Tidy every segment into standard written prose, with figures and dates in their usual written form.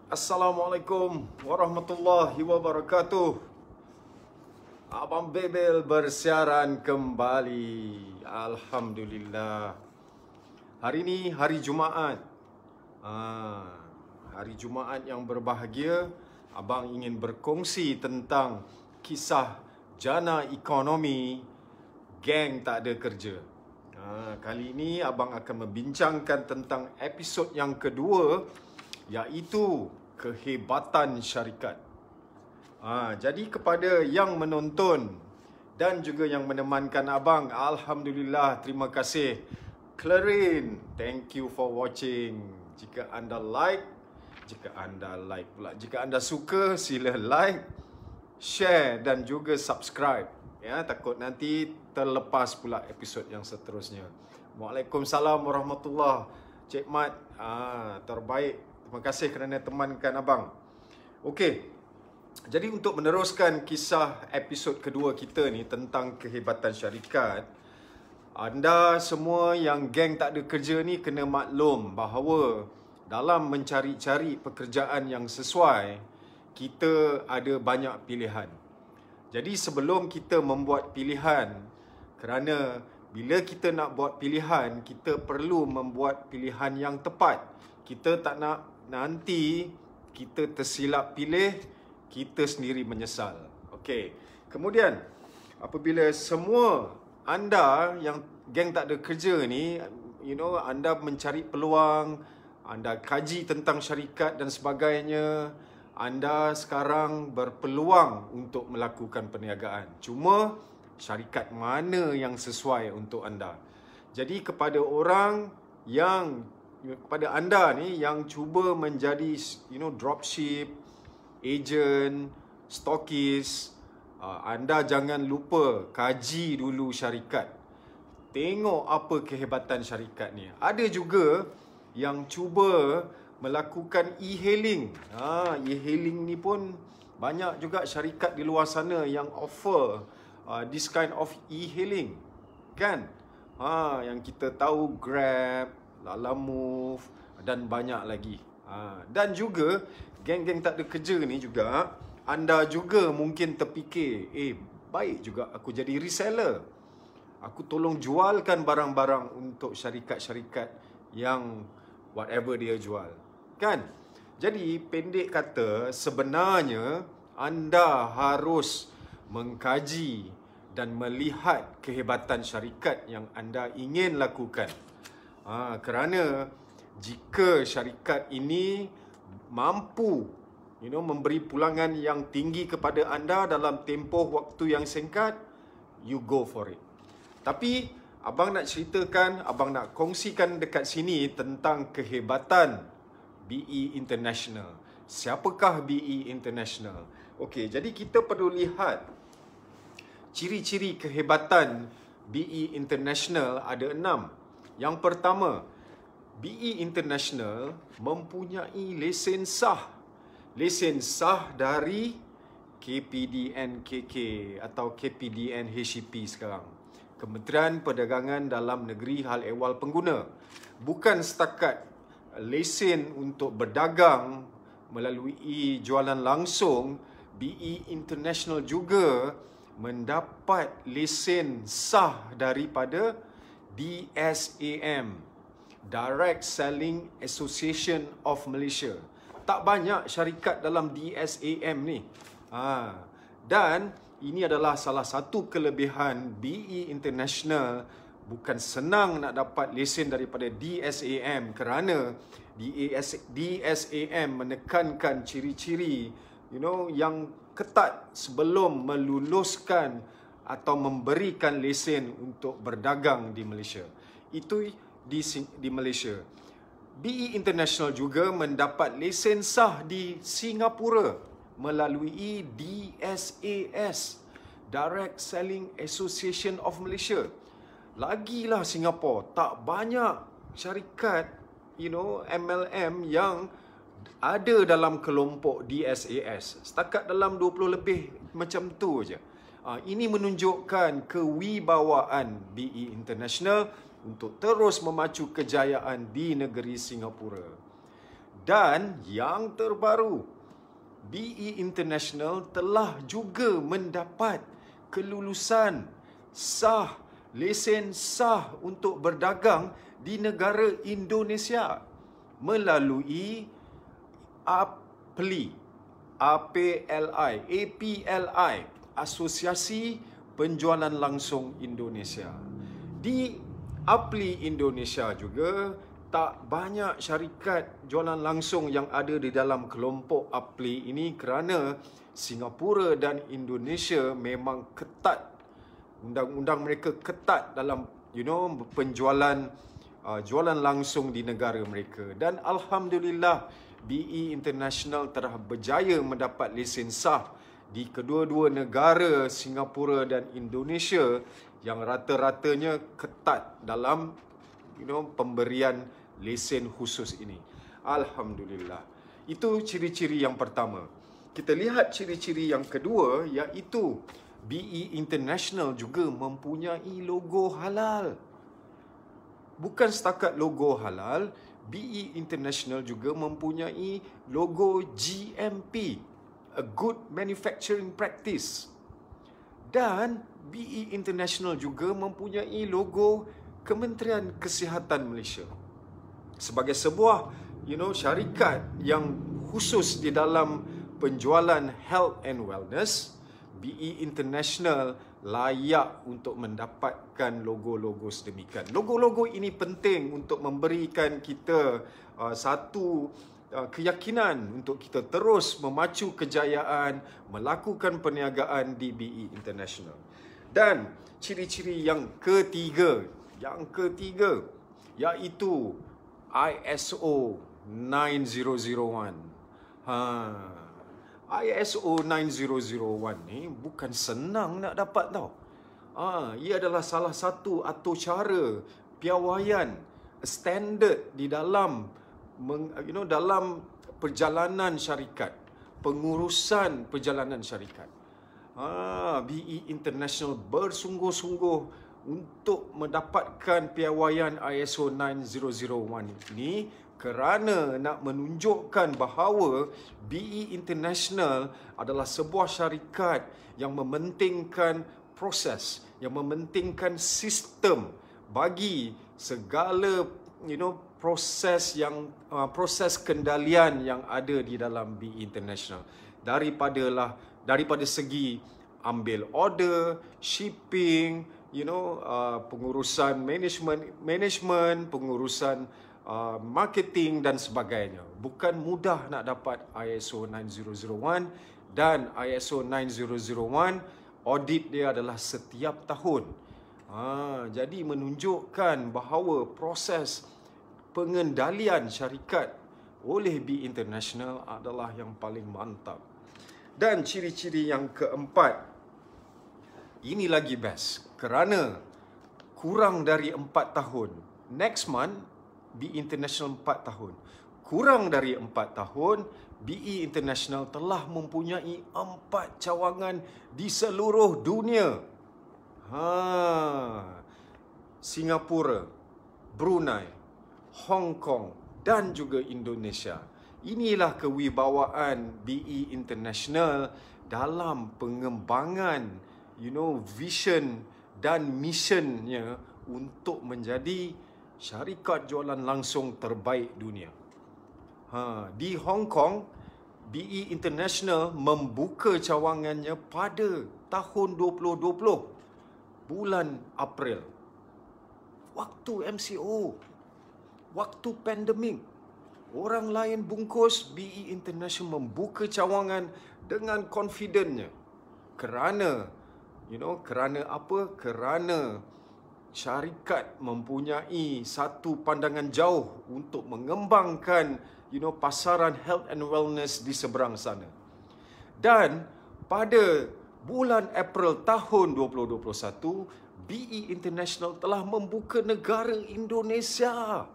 Assalamualaikum warahmatullahi wabarakatuh. Abang Bebel bersiaran kembali. Alhamdulillah. Hari ini hari Jumaat. Hari Jumaat yang berbahagia. Abang ingin berkongsi tentang kisah jana ekonomi geng tak ada kerja. Kali ini abang akan membincangkan tentang episod yang kedua, iaitu kehebatan syarikat. Jadi kepada yang menonton dan juga yang menemankan abang, alhamdulillah, terima kasih. Clarin, thank you for watching. Jika anda suka, sila like, share dan juga subscribe. Takut nanti terlepas pula episod yang seterusnya. Waalaikumsalam warahmatullahi. Cik Mat, terbaik. Terima kasih kerana temankan abang. Okey. Jadi untuk meneruskan kisah episod kedua kita ni tentang kehebatan syarikat, anda semua yang geng tak ada kerja ni kena maklum bahawa dalam mencari-cari pekerjaan yang sesuai, kita ada banyak pilihan. Jadi sebelum kita membuat pilihan, kerana bila kita nak buat pilihan, kita perlu membuat pilihan yang tepat. Kita tak nak nanti kita tersilap pilih, kita sendiri menyesal. Okey. Kemudian, apabila semua anda yang geng tak ada kerja ni, anda mencari peluang, anda kaji tentang syarikat dan sebagainya, anda sekarang berpeluang untuk melakukan perniagaan. Cuma syarikat mana yang sesuai untuk anda. Jadi kepada anda ni yang cuba menjadi dropship, agent, stokis, anda jangan lupa kaji dulu syarikat. Tengok apa kehebatan syarikat ni. Ada juga yang cuba melakukan e-hailing. E-hailing ni pun banyak juga syarikat di luar sana yang offer this kind of e-hailing. Kan? Yang kita tahu Grab, Lalamove dan banyak lagi. Dan juga geng-geng tak ada kerja ni juga, anda juga mungkin terfikir, baik juga aku jadi reseller. Aku tolong jualkan barang-barang untuk syarikat-syarikat yang whatever dia jual. Kan? Jadi pendek kata, sebenarnya anda harus mengkaji dan melihat kehebatan syarikat yang anda ingin lakukan. Kerana jika syarikat ini mampu memberi pulangan yang tinggi kepada anda dalam tempoh waktu yang singkat, you go for it. Tapi abang nak ceritakan, abang nak kongsikan dekat sini tentang kehebatan BE International. Siapakah BE International? Okey, jadi kita perlu lihat ciri-ciri kehebatan BE International ada 6. Yang pertama, BE International mempunyai lesen sah. Lesen sah dari KPDN-KK atau KPDN-HEP sekarang. Kementerian Perdagangan Dalam Negeri Hal Ehwal Pengguna. Bukan setakat lesen untuk berdagang melalui jualan langsung, BE International juga mendapat lesen sah daripada DSAM, Direct Selling Association of Malaysia. Tak banyak syarikat dalam DSAM ni. Dan ini adalah salah satu kelebihan BE International. Bukan senang nak dapat lesen daripada DSAM kerana DSAM menekankan ciri-ciri yang ketat sebelum meluluskan atau memberikan lesen untuk berdagang di Malaysia. Itu di Malaysia. BE International juga mendapat lesen sah di Singapura melalui DSAS, Direct Selling Association of Malaysia. Lagilah Singapura, tak banyak syarikat MLM yang ada dalam kelompok DSAS. Setakat dalam 20 lebih macam tu je. Ini menunjukkan kewibawaan BE International untuk terus memacu kejayaan di negeri Singapura. Dan yang terbaru, BE International telah juga mendapat kelulusan sah, lesen sah untuk berdagang di negara Indonesia melalui APLI, Asosiasi Penjualan Langsung Indonesia. Di APLI Indonesia juga tak banyak syarikat jualan langsung yang ada di dalam kelompok APLI ini kerana Singapura dan Indonesia memang ketat. Undang-undang mereka ketat dalam penjualan jualan langsung di negara mereka. Dan Alhamdulillah, BE International telah berjaya mendapat lesen sah di kedua-dua negara Singapura dan Indonesia yang rata-ratanya ketat dalam pemberian lesen khusus ini. Alhamdulillah. Itu ciri-ciri yang pertama. Kita lihat ciri-ciri yang kedua, iaitu BE International juga mempunyai logo halal. Bukan setakat logo halal, BE International juga mempunyai logo GMP, a Good Manufacturing Practice. Dan BE International juga mempunyai logo Kementerian Kesihatan Malaysia. Sebagai sebuah syarikat yang khusus di dalam penjualan health and wellness, BE International layak untuk mendapatkan logo-logo sedemikian. Logo-logo ini penting untuk memberikan kita satu keyakinan untuk kita terus memacu kejayaan, melakukan perniagaan di BE International. Dan ciri-ciri yang ketiga iaitu ISO 9001. ISO 9001 ni bukan senang nak dapat tau. Ia adalah salah satu atau cara piawaian standard di dalam dalam perjalanan syarikat, pengurusan perjalanan syarikat. BE International bersungguh-sungguh untuk mendapatkan piawaian ISO 9001 ini kerana nak menunjukkan bahawa BE International adalah sebuah syarikat yang mementingkan proses, yang mementingkan sistem bagi segala proses kendalian yang ada di dalam BE International. Daripada segi ambil order, shipping, pengurusan management, pengurusan marketing dan sebagainya. Bukan mudah nak dapat ISO 9001, dan ISO 9001 audit dia adalah setiap tahun. Jadi menunjukkan bahawa proses pengendalian syarikat oleh BE International adalah yang paling mantap. Dan ciri-ciri yang keempat, ini lagi best kerana kurang dari 4 tahun. Next month, BE International 4 tahun. Kurang dari 4 tahun, BE International telah mempunyai 4 cawangan di seluruh dunia. Singapura, Brunei, Hong Kong dan juga Indonesia. Inilah kewibawaan BE International dalam pengembangan vision dan missionnya untuk menjadi syarikat jualan langsung terbaik dunia. Di Hong Kong, BE International membuka cawangannya pada tahun 2020, bulan April. Waktu MCO, waktu pandemik. Orang lain bungkus, BE International membuka cawangan dengan confidentnya. Kerana apa? Kerana syarikat mempunyai satu pandangan jauh untuk mengembangkan pasaran health and wellness di seberang sana. Dan pada bulan April tahun 2021, BE International telah membuka negara Indonesia.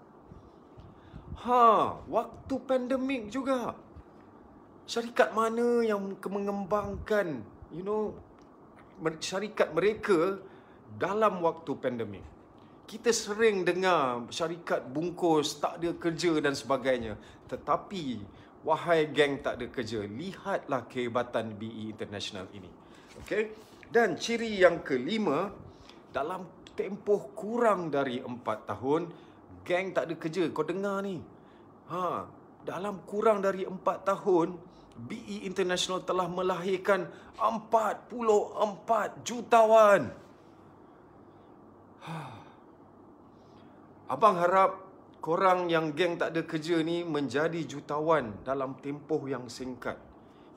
Waktu pandemik juga. Syarikat mana yang mengembangkan syarikat mereka dalam waktu pandemik? Kita sering dengar syarikat bungkus, tak ada kerja dan sebagainya. Tetapi, wahai geng tak ada kerja, lihatlah kehebatan BE International ini. Okey? Dan ciri yang kelima, dalam tempoh kurang dari 4 tahun, geng tak ada kerja. Kau dengar ni. Dalam kurang dari 4 tahun, BE International telah melahirkan 44 jutawan. Abang harap korang yang geng tak ada kerja ni menjadi jutawan dalam tempoh yang singkat.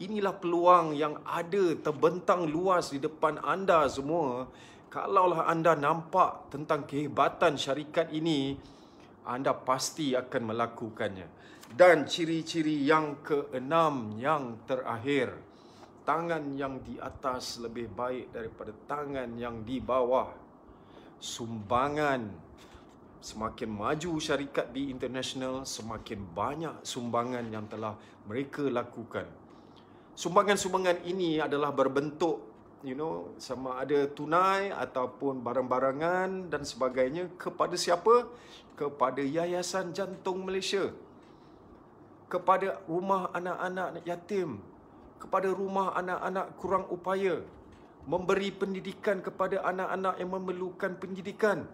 Inilah peluang yang ada terbentang luas di depan anda semua. Kalaulah anda nampak tentang kehebatan syarikat ini, anda pasti akan melakukannya. Dan ciri-ciri yang keenam yang terakhir, tangan yang di atas lebih baik daripada tangan yang di bawah. Sumbangan. Semakin maju syarikat BE International, semakin banyak sumbangan yang telah mereka lakukan. Sumbangan-sumbangan ini adalah berbentuk, sama ada tunai ataupun barang-barangan dan sebagainya. Kepada siapa? Kepada Yayasan Jantung Malaysia, kepada rumah anak-anak yatim, kepada rumah anak-anak kurang upaya, memberi pendidikan kepada anak-anak yang memerlukan pendidikan.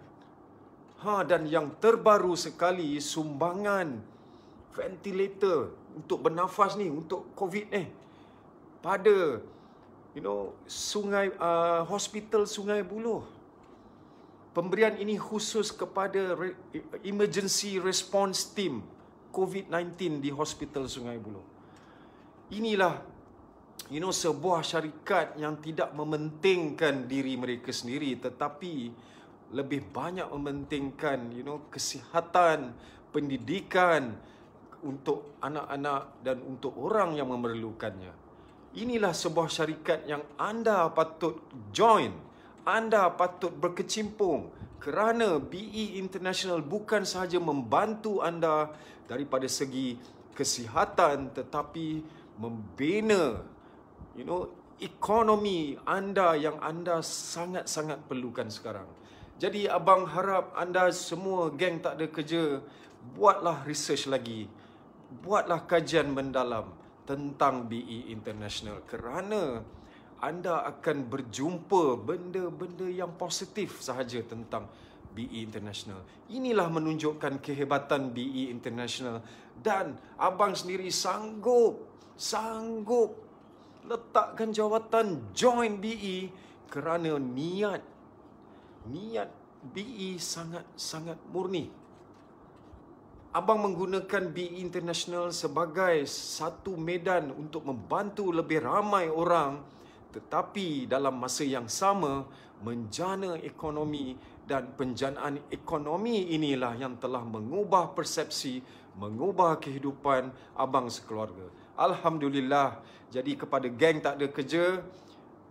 Dan yang terbaru sekali, sumbangan ventilator untuk bernafas ni, untuk COVID ni, pada Sungai Hospital Sungai Buloh. Pemberian ini khusus kepada Emergency Response Team COVID-19 di Hospital Sungai Buloh. Inilah sebuah syarikat yang tidak mementingkan diri mereka sendiri, tetapi lebih banyak mementingkan kesihatan, pendidikan untuk anak-anak dan untuk orang yang memerlukannya. Inilah sebuah syarikat yang anda patut join, anda patut berkecimpung, kerana BE International bukan sahaja membantu anda daripada segi kesihatan, tetapi membina ekonomi anda yang anda sangat-sangat perlukan sekarang. Jadi abang harap anda semua geng tak ada kerja, buatlah research lagi, buatlah kajian mendalam tentang BE International, kerana anda akan berjumpa benda-benda yang positif sahaja tentang BE International. Inilah menunjukkan kehebatan BE International, dan abang sendiri sanggup letakkan jawatan join BE kerana niat BE sangat murni. Abang menggunakan BE International sebagai satu medan untuk membantu lebih ramai orang, tetapi dalam masa yang sama menjana ekonomi, dan penjanaan ekonomi inilah yang telah mengubah persepsi, mengubah kehidupan abang sekeluarga. Alhamdulillah. Jadi kepada geng tak ada kerja,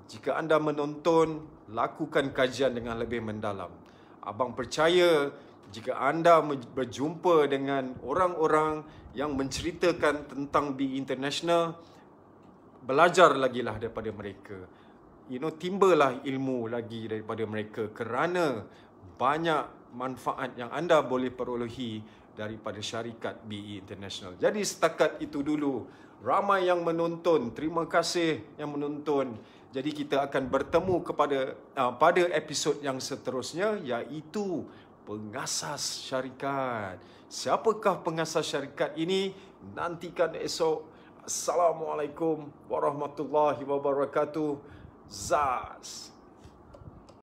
jika anda menonton, lakukan kajian dengan lebih mendalam. Abang percaya jika anda berjumpa dengan orang-orang yang menceritakan tentang BE International, belajar lagilah daripada mereka. Timbalah ilmu lagi daripada mereka, kerana banyak manfaat yang anda boleh perolehi daripada syarikat BE International. Jadi setakat itu dulu. Ramai yang menonton, terima kasih yang menonton. Jadi kita akan bertemu pada episod yang seterusnya, iaitu pengasas syarikat. Siapakah pengasas syarikat ini? Nantikan esok. Assalamualaikum warahmatullahi wabarakatuh. Zaz.